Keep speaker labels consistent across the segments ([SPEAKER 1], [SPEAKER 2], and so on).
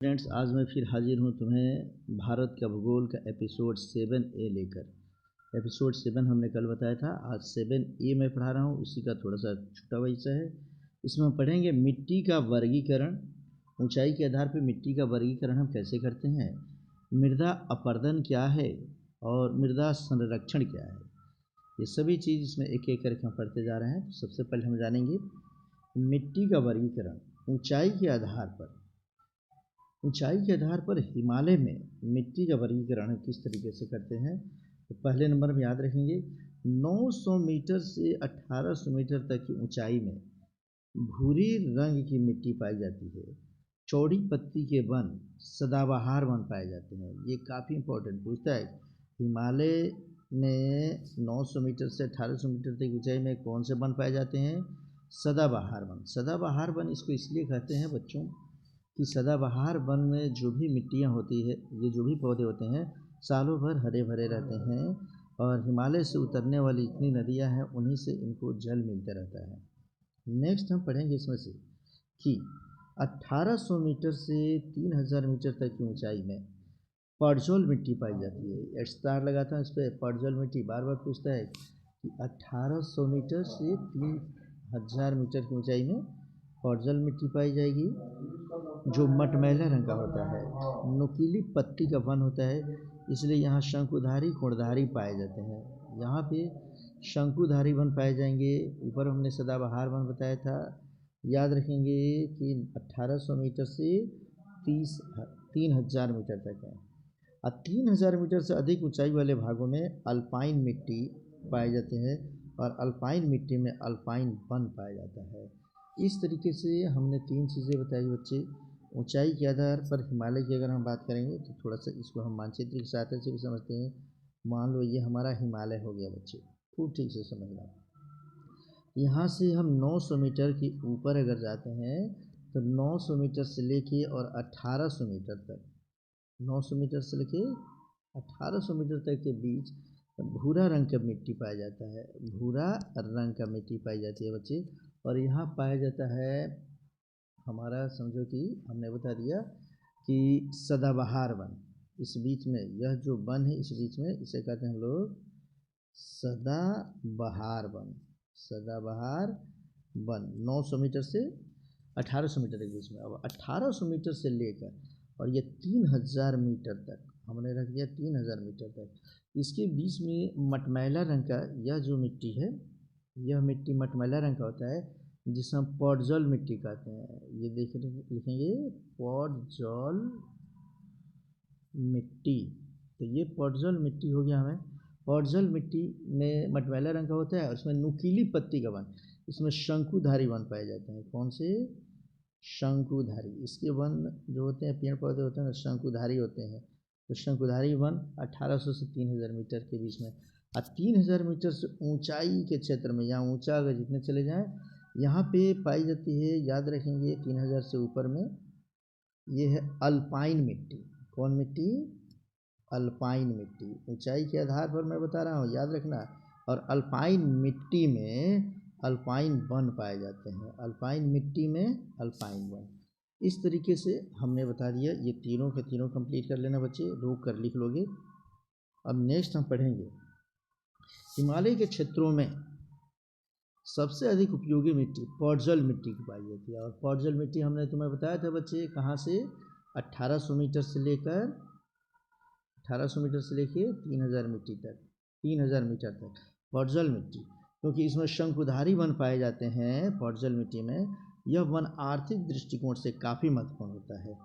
[SPEAKER 1] Friends, आज मैं फिर हाजिर हूँ तुम्हें भारत का भूगोल का एपिसोड 7A लेकर। एपिसोड 7 हमने कल बताया था, आज 7A मैं पढ़ा रहा हूँ, उसी का थोड़ा सा छोटा हिस्सा है। इसमें हम पढ़ेंगे मिट्टी का वर्गीकरण। ऊंचाई के आधार पर मिट्टी का वर्गीकरण हम कैसे करते हैं, मृदा अपरदन क्या है और मृदा संरक्षण क्या है, ये सभी चीज़ इसमें एक एक करके हम पढ़ते जा रहे हैं। तो सबसे पहले हम जानेंगे मिट्टी का वर्गीकरण ऊंचाई के आधार पर। ऊंचाई के आधार पर हिमालय में मिट्टी का वर्गीकरण हम किस तरीके से करते हैं। तो पहले नंबर में याद रखेंगे 900 मीटर से 1800 मीटर तक की ऊंचाई में भूरी रंग की मिट्टी पाई जाती है। चौड़ी पत्ती के वन सदाबहार वन पाए जाते हैं। ये काफ़ी इंपॉर्टेंट पूछता है, हिमालय में 900 मीटर से 1800 मीटर तक ऊंचाई में कौन से वन पाए जाते हैं? सदाबहार वन। सदाबहार वन इसको इसलिए कहते हैं बच्चों कि सदाबहार वन में जो भी मिट्टियाँ होती है, ये जो भी पौधे होते हैं, सालों भर हरे भरे रहते हैं और हिमालय से उतरने वाली इतनी नदियाँ हैं, उन्हीं से इनको जल मिलता रहता है। नेक्स्ट हम पढ़ेंगे इसमें से कि 1800 मीटर से 3000 मीटर तक की ऊंचाई में पर्जोल मिट्टी पाई जाती है। स्टार लगाता हूँ इस पर, पर्जोल मिट्टी। बार बार पूछता है कि 1800 मीटर से 3000 मीटर की ऊंचाई में पर्जल मिट्टी पाई जाएगी, जो मटमैला रंग का होता है। नुकीली पत्ती का वन होता है, इसलिए यहाँ शंकुधारी कोणधारी पाए जाते हैं। यहाँ पे शंकुधारी वन पाए जाएंगे। ऊपर हमने सदाबहार वन बताया था, याद रखेंगे कि 1800 मीटर से 3000 मीटर तक है। और 3000 मीटर से अधिक ऊंचाई वाले भागों में अल्पाइन मिट्टी पाए जाते हैं और अल्पाइन मिट्टी में अल्पाइन वन पाया जाता है। इस तरीके से हमने 3 चीज़ें बताई बच्चे। ऊंचाई के आधार पर हिमालय की अगर हम बात करेंगे तो थोड़ा सा इसको हम मानचित्र की सहायता से भी समझते हैं। मान लो ये हमारा हिमालय हो गया बच्चे, खूब ठीक से समझना। यहाँ से हम 900 मीटर के ऊपर अगर जाते हैं तो 900 मीटर से लेके और 1800 मीटर तक, 900 मीटर से लेके 1800 मीटर तक के बीच भूरा रंग का मिट्टी पाया जाता है। भूरा रंग का मिट्टी पाई जाती है बच्चे। और यहाँ पाया जाता है हमारा, समझो कि हमने बता दिया कि सदाबहार वन। इस बीच में यह जो वन है, इस बीच में इसे कहते हैं हम लोग सदाबहार वन। सदाबहार वन 900 मीटर से 1800 मीटर के बीच में। अब 1800 मीटर से लेकर और ये 3000 मीटर तक हमने रख दिया, 3000 मीटर तक। इसके बीच में मटमैला रंग का यह जो मिट्टी है, यह मिट्टी मटमैला रंग का होता है, जिसे हम पर्जल मिट्टी कहते हैं। ये लिखेंगे पर्जल मिट्टी। तो ये पर्जल मिट्टी हो गया हमें। पर्जल मिट्टी में मटमैला रंग का होता है और इसमें नुकीली पत्ती का वन, इसमें शंकुधारी वन पाए जाते हैं। कौन से? शंकुधारी। इसके वन जो होते हैं, पेड़ पौधे होते हैं, शंकुधारी होते हैं। तो शंकुधारी वन 1800 से 3000 मीटर के बीच में। और 3000 मीटर से ऊंचाई के क्षेत्र में, यहाँ ऊंचा अगर जितने चले जाएं, यहाँ पे पाई जाती है, याद रखेंगे 3000 से ऊपर में, ये है अल्पाइन मिट्टी। कौन मिट्टी? अल्पाइन मिट्टी। ऊंचाई के आधार पर मैं बता रहा हूँ, याद रखना। और अल्पाइन मिट्टी में अल्पाइन वन पाए जाते हैं। अल्पाइन मिट्टी में अल्पाइन वन। इस तरीके से हमने बता दिया। ये तीनों के तीनों कंप्लीट कर लेना बच्चे, रोक कर लिख लोगे। अब नेक्स्ट हम पढ़ेंगे हिमालय के क्षेत्रों में सबसे अधिक उपयोगी मिट्टी पर्जल मिट्टी की पाई जाती है। और पर्जल मिट्टी हमने तुम्हें बताया था बच्चे, कहाँ से? 1800 मीटर से लेकर 3000 मिट्टी तक, 3000 मीटर तक पर्जल मिट्टी। क्योंकि इसमें शंकुधारी वन पाए जाते हैं पर्जल मिट्टी में। यह वन आर्थिक दृष्टिकोण से काफ़ी महत्वपूर्ण होता है।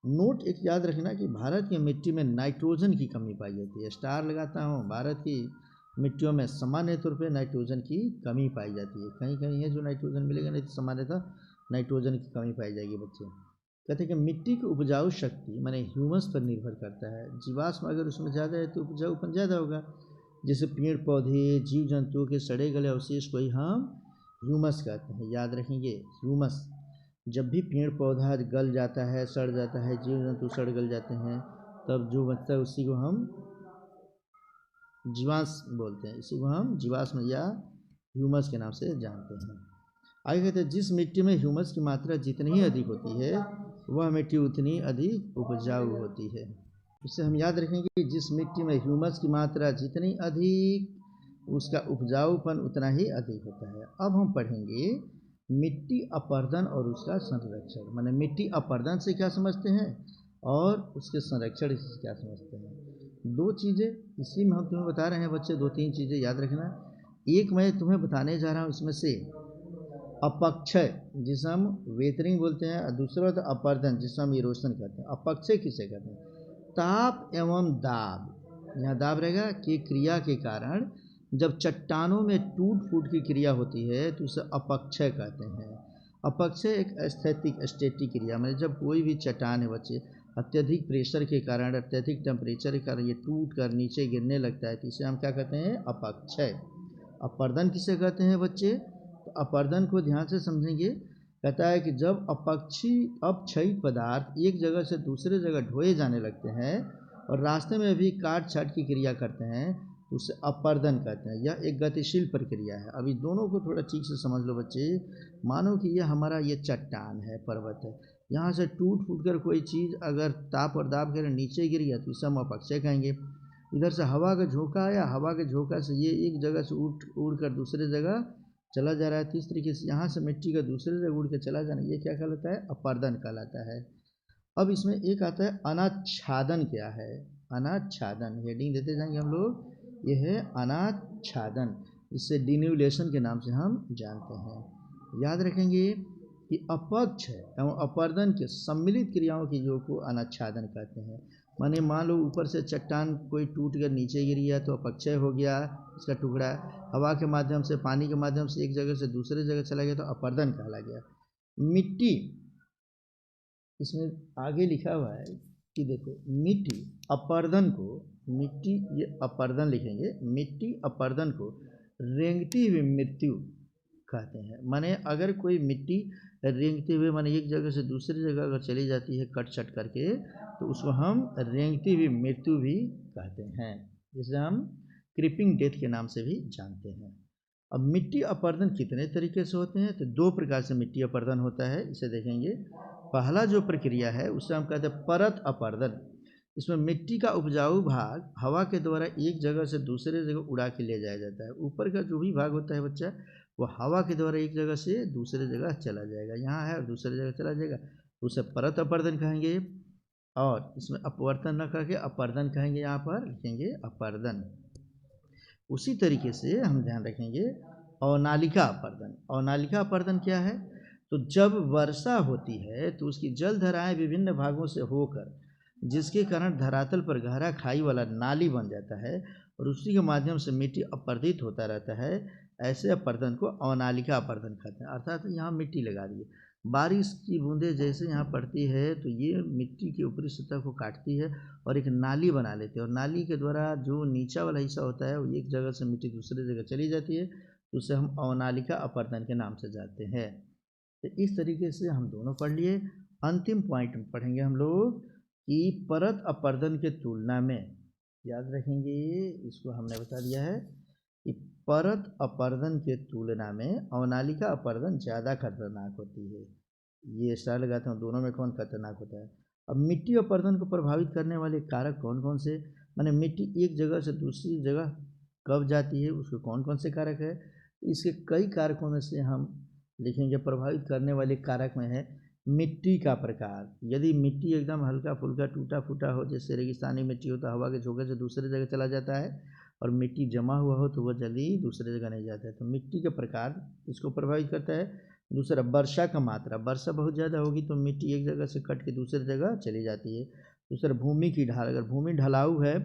[SPEAKER 1] नोट एक याद रखना कि भारत की मिट्टी में नाइट्रोजन की कमी पाई जाती है। स्टार लगाता हूँ, भारत की मिट्टियों में सामान्य तौर पे नाइट्रोजन की कमी पाई जाती है। कहीं कहीं है जो नाइट्रोजन मिलेगा, नहीं तो सामान्यतः नाइट्रोजन की कमी पाई जाएगी बच्चे। कहते हैं कि मिट्टी की उपजाऊ शक्ति माने ह्यूमस पर निर्भर करता है। जीवाश्म अगर उसमें ज़्यादा है तो उपजाऊपन ज़्यादा होगा। जैसे पेड़ पौधे, जीव जंतुओं के सड़े गले अवशेष को ही हम ह्यूमस कहते हैं। याद रखेंगे ह्यूमस। जब भी पेड़ पौधा गल जाता है, सड़ जाता है, जीव जंतु सड़ गल जाते हैं, तब जो बचता है उसी को हम जीवाश्म बोलते हैं। इसी को हम जीवाश्म या ह्यूमस के नाम से जानते हैं। आगे कहते हैं जिस मिट्टी में ह्यूमस की मात्रा जितनी ही अधिक होती है वह मिट्टी उतनी अधिक उपजाऊ होती है। इससे हम याद रखेंगे कि जिस मिट्टी में ह्यूमस की मात्रा जितनी अधिक, उसका उपजाऊपन उतना ही अधिक होता है। अब हम पढ़ेंगे मिट्टी अपरदन और उसका संरक्षण। माने मिट्टी अपरदन से क्या समझते हैं और उसके संरक्षण से क्या समझते हैं। दो चीज़ें इसी में हम तुम्हें बता रहे हैं बच्चे, दो तीन चीज़ें याद रखना। एक मैं तुम्हें बताने जा रहा हूँ इसमें से अपक्षय, जिसे हम वेथरिंग बोलते हैं, और दूसरा होता है अपरदन, जिसे हम इरोशन कहते हैं। अपक्षय किसे कहते हैं? ताप एवं दाब, यहाँ दाब रहेगा कि क्रिया के कारण जब चट्टानों में टूट फूट की क्रिया होती है तो उसे अपक्षय कहते हैं। अपक्षय एक स्थैतिक स्टैटिक क्रिया में जब कोई भी चट्टान है बच्चे अत्यधिक प्रेशर के कारण, अत्यधिक टेम्परेचर के कारण ये टूट कर नीचे गिरने लगता है तो इसे हम क्या कहते हैं? अपक्षय। अपरदन किसे कहते हैं बच्चे? तो अपरदन को ध्यान से समझेंगे। कहता है कि जब अपक्षयित पदार्थ एक जगह से दूसरे जगह ढोए जाने लगते हैं और रास्ते में भी काट छाट की क्रिया करते हैं तो उसे अपरदन कहते हैं। यह एक गतिशील प्रक्रिया है। अभी दोनों को थोड़ा ठीक से समझ लो बच्चे। मानो कि यह हमारा ये चट्टान है, पर्वत है, यहाँ से टूट फूट कर कोई चीज़ अगर ताप और दाब कर नीचे गिर गया तो इसे हम अपक्षय कहेंगे। इधर से हवा का झोंका आया, हवा के झोंका से ये एक जगह से उड़ कर दूसरे जगह चला जा रहा है। तीस तरीके से यहाँ से मिट्टी का दूसरे जगह उड़ के चला जाना, ये क्या कहलाता है? अपरदन कहलाता है। अब इसमें एक आता है अनाच्छादन। क्या है अनाच्छादन? हेडिंग देते जाएंगे हम लोग। ये है अनाच्छादन, जिससे डिन्यूलेशन के नाम से हम जानते हैं। याद रखेंगे कि अपक्ष एवं अपरदन के सम्मिलित क्रियाओं की योग को अनाच्छादन कहते हैं। माने मान लो ऊपर से चट्टान कोई टूट कर नीचे गिर गया तो अपक्षय हो गया इसका टुकड़ा। हवा के माध्यम से, पानी के माध्यम से एक जगह से दूसरे जगह चला गया तो अपरदन कहला गया। मिट्टी, इसमें आगे लिखा हुआ है कि देखो मिट्टी अपरदन को, मिट्टी ये अपरदन लिखेंगे, मिट्टी अपरदन को रेंगती हुई मृत्यु कहते हैं। माने अगर कोई मिट्टी रेंगते हुए माने एक जगह से दूसरी जगह अगर चली जाती है कट छट करके तो उसको हम रेंगती हुई मृत्यु भी कहते हैं, जिसे हम क्रीपिंग डेथ के नाम से भी जानते हैं। अब मिट्टी अपरदन कितने तरीके से होते हैं? तो दो प्रकार से मिट्टी अपरदन होता है, इसे देखेंगे। पहला जो प्रक्रिया है उसे हम कहते हैं परत अपरदन। इसमें मिट्टी का उपजाऊ भाग हवा के द्वारा एक जगह से दूसरे जगह उड़ा के ले जाया जाता है। ऊपर का जो भी भाग होता है बच्चा, वो हवा के द्वारा एक जगह से दूसरे जगह चला जाएगा। यहाँ है और दूसरे जगह चला जाएगा, उसे परत अपरदन कहेंगे। और इसमें अपवर्तन न करके अपरदन कहेंगे, यहाँ पर लिखेंगे अपरदन। उसी तरीके से हम ध्यान रखेंगे अवनालिका अपरदन। अवनालिका अपरदन क्या है? तो जब वर्षा होती है तो उसकी जल धाराएं विभिन्न भागों से होकर, जिसके कारण धरातल पर गहरा खाई वाला नाली बन जाता है और उसी के माध्यम से मिट्टी अपरदित होता रहता है। ऐसे अपरदन को अवनालिका अपरदन कहते हैं। अर्थात यहाँ मिट्टी लगा दी है, बारिश की बूंदें जैसे यहाँ पड़ती है तो ये मिट्टी की ऊपरी सतह को काटती है और एक नाली बना लेते हैं और नाली के द्वारा जो नीचा वाला हिस्सा होता है वो एक जगह से मिट्टी दूसरी जगह चली जाती है, तो उसे हम अवनालिका अपरदन के नाम से जानते हैं। तो इस तरीके से हम दोनों पढ़ लिए। अंतिम पॉइंट में पढ़ेंगे हम लोग कि परत अपरदन के तुलना में, याद रखेंगे इसको हमने बता दिया है कि परत अपरदन के तुलना में अवनालिका अपरदन ज़्यादा खतरनाक होती है। ये स्टार लगाता हूँ, दोनों में कौन खतरनाक होता है। अब मिट्टी अपरदन को प्रभावित करने वाले कारक कौन कौन से, माने मिट्टी एक जगह से दूसरी जगह कब जाती है, उसके कौन कौन से कारक है। इसके कई कारकों में से हम लिखेंगे प्रभावित करने वाले कारक में है मिट्टी का प्रकार। यदि मिट्टी एकदम हल्का फुल्का टूटा फूटा हो, जैसे रेगिस्तानी मिट्टी हो तो हवा के झोंके से दूसरे जगह चला जाता है, और मिट्टी जमा हुआ हो तो वह जल्दी दूसरे जगह नहीं जाता है। तो मिट्टी का प्रकार इसको प्रभावित करता है। दूसरा वर्षा का मात्रा, वर्षा बहुत ज़्यादा होगी तो मिट्टी एक जगह से कट के दूसरी जगह चली जाती है। दूसरा भूमि की ढाल, अगर भूमि ढलाऊ है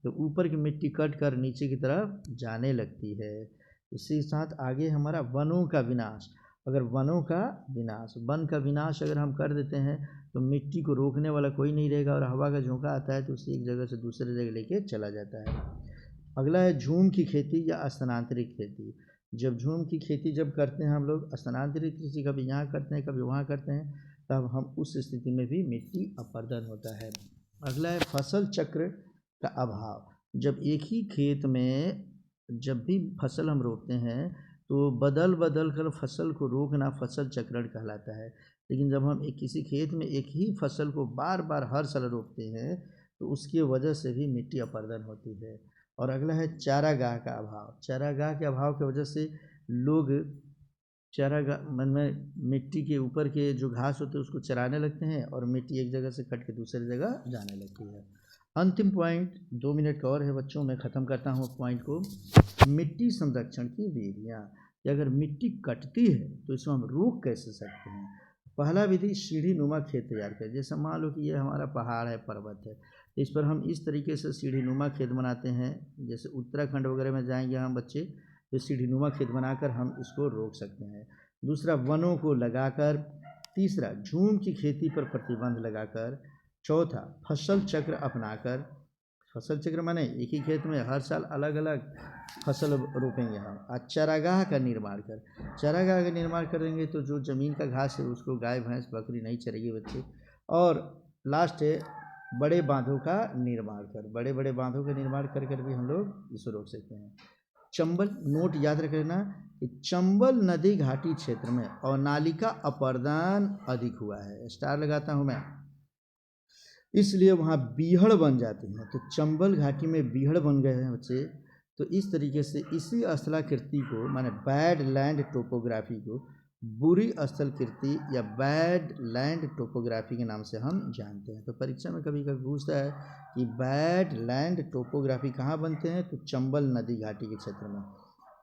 [SPEAKER 1] तो ऊपर की मिट्टी कट कर नीचे की तरफ जाने लगती है। इसी साथ आगे हमारा वनों का विनाश। अगर वनों का विनाश, वन का विनाश अगर हम कर देते हैं तो मिट्टी को रोकने वाला कोई नहीं रहेगा और हवा का झोंका आता है तो उसे एक जगह से दूसरे जगह लेके चला जाता है। अगला है झूम की खेती या स्थानांतरित खेती। जब झूम की खेती जब करते हैं हम लोग, स्थानांतरित कृषि कभी यहाँ करते हैं कभी वहाँ करते हैं, तब हम उस स्थिति में भी मिट्टी अपरदन होता है। अगला है फसल चक्र का अभाव। जब एक ही खेत में जब भी फसल हम रोपते हैं तो बदल बदल कर फसल को रोकना फसल चक्रण कहलाता है। लेकिन जब हम एक किसी खेत में एक ही फसल को बार बार हर साल रोपते हैं तो उसकी वजह से भी मिट्टी अपरदन होती है। और अगला है चारागाह का अभाव। चारागाह के अभाव की वजह से लोग चारागाह मन में मिट्टी के ऊपर के जो घास होते हैं उसको चराने लगते हैं और मिट्टी एक जगह से कट के दूसरी जगह जाने लगती है। अंतिम पॉइंट 2 मिनट का और है बच्चों, मैं ख़त्म करता हूँ पॉइंट को। मिट्टी संरक्षण की विधियाँ, कि अगर मिट्टी कटती है तो इसको हम रोक कैसे सकते हैं। पहला विधि, सीढ़ी नुमा खेत तैयार करें। जैसे मान लो कि ये हमारा पहाड़ है, पर्वत है, इस पर हम इस तरीके से सीढ़ी नुमा खेत बनाते हैं। जैसे उत्तराखंड वगैरह में जाएंगे हम बच्चे तो सीढ़ी नुमा खेत बनाकर हम इसको रोक सकते हैं। दूसरा, वनों को लगाकर। तीसरा, झूम की खेती पर प्रतिबंध लगाकर। चौथा, फसल चक्र अपनाकर। फसल चक्र माने एक ही खेत में हर साल अलग अलग फसल रोपेंगे हम। और चारागाह का निर्माण कर। चारागाह का निर्माण करेंगे तो जो ज़मीन का घास है उसको गाय भैंस बकरी नहीं चरेगी बच्चे। और लास्ट है, बड़े बांधों का निर्माण कर। बड़े बड़े बांधों का निर्माण कर कर भी हम लोग इसको रोक सकते हैं। चंबल, नोट याद रख लेना कि चंबल नदी घाटी क्षेत्र में अनालिका अपरदन अधिक हुआ है। स्टार लगाता हूँ मैं, इसलिए वहाँ बीहड़ बन जाते हैं। तो चंबल घाटी में बीहड़ बन गए हैं बच्चे। तो इस तरीके से इसी स्थलाकृति को, माने बैड लैंड टोपोग्राफी को, बुरी स्थलकृति या बैड लैंड टोपोग्राफी के नाम से हम जानते हैं। तो परीक्षा में कभी कभी पूछता है कि बैड लैंड टोपोग्राफी कहाँ बनते हैं, तो चंबल नदी घाटी के क्षेत्र में।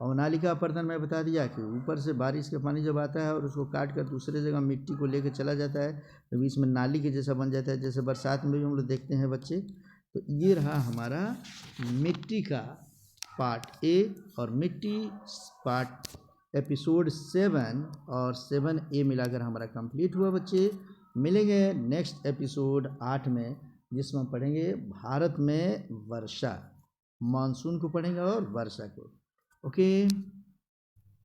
[SPEAKER 1] और नालिका अपरदन मैं बता दिया कि ऊपर से बारिश का पानी जब आता है और उसको काट कर दूसरे जगह मिट्टी को लेकर चला जाता है तो बीच में नाली के जैसा बन जाता है, जैसे बरसात में भी हम लोग देखते हैं बच्चे। तो ये रहा हमारा मिट्टी का पार्ट ए और मिट्टी पार्ट एपिसोड 7 और 7A मिलाकर हमारा कंप्लीट हुआ बच्चे। मिलेंगे नेक्स्ट एपिसोड 8 में, जिसमें हम पढ़ेंगे भारत में वर्षा, मानसून को पढ़ेंगे और वर्षा को। ओके।